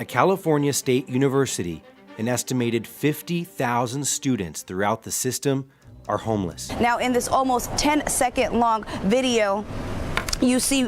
At California State University, an estimated 50,000 students throughout the system are homeless. Now, in this almost 10-second long video, you see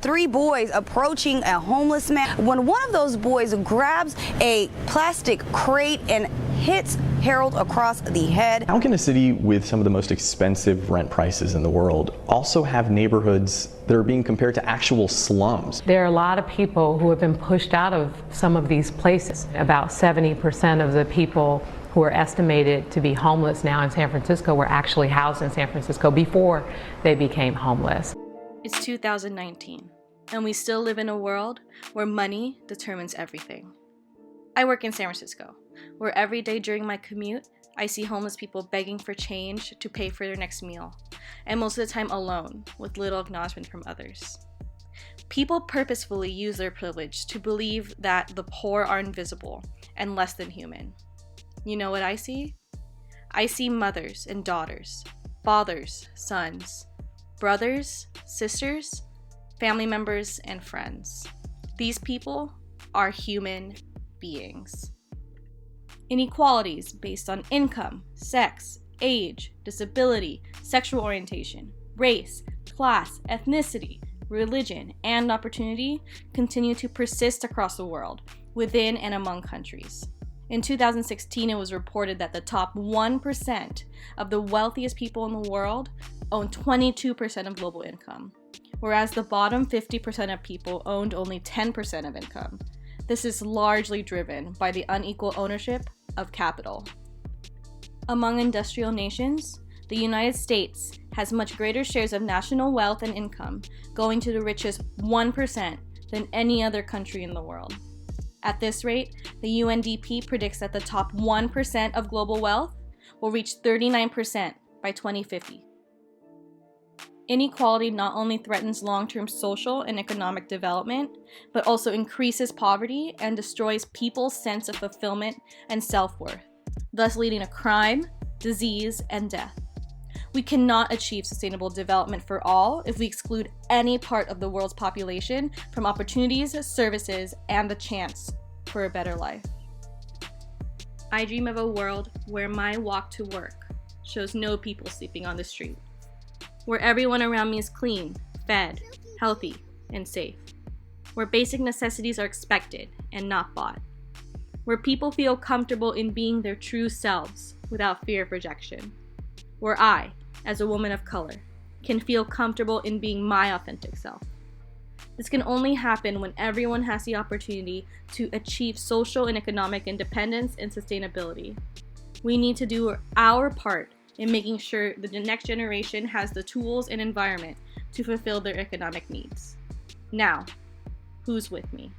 3 boys approaching a homeless man. When one of those boys grabs a plastic crate and hits Harold across the head. How can a city with some of the most expensive rent prices in the world also have neighborhoods that are being compared to actual slums? There are a lot of people who have been pushed out of some of these places. About 70% of the people who are estimated to be homeless now in San Francisco were actually housed in San Francisco before they became homeless. It's 2019, and we still live in a world where money determines everything. I work in San Francisco, where every day during my commute, I see homeless people begging for change to pay for their next meal, and most of the time alone, with little acknowledgement from others. People purposefully use their privilege to believe that the poor are invisible and less than human. You know what I see? I see mothers and daughters, fathers, sons, brothers, sisters, family members, and friends. These people are human beings. Inequalities based on income, sex, age, disability, sexual orientation, race, class, ethnicity, religion, and opportunity continue to persist across the world, within and among countries. In 2016, it was reported that the top 1% of the wealthiest people in the world own 22% of global income, whereas the bottom 50% of people owned only 10% of income. This is largely driven by the unequal ownership of capital. Among industrial nations, the United States has much greater shares of national wealth and income going to the richest 1% than any other country in the world. At this rate, the UNDP predicts that the top 1% of global wealth will reach 39% by 2050. Inequality not only threatens long-term social and economic development, but also increases poverty and destroys people's sense of fulfillment and self-worth, thus leading to crime, disease, and death. We cannot achieve sustainable development for all if we exclude any part of the world's population from opportunities, services, and the chance for a better life. I dream of a world where my walk to work shows no people sleeping on the street, where everyone around me is clean, fed, healthy, and safe, where basic necessities are expected and not bought, where people feel comfortable in being their true selves without fear of rejection, where I, as a woman of color, can feel comfortable in being my authentic self. This can only happen when everyone has the opportunity to achieve social and economic independence and sustainability. We need to do our part in making sure that the next generation has the tools and environment to fulfill their economic needs. Now, who's with me?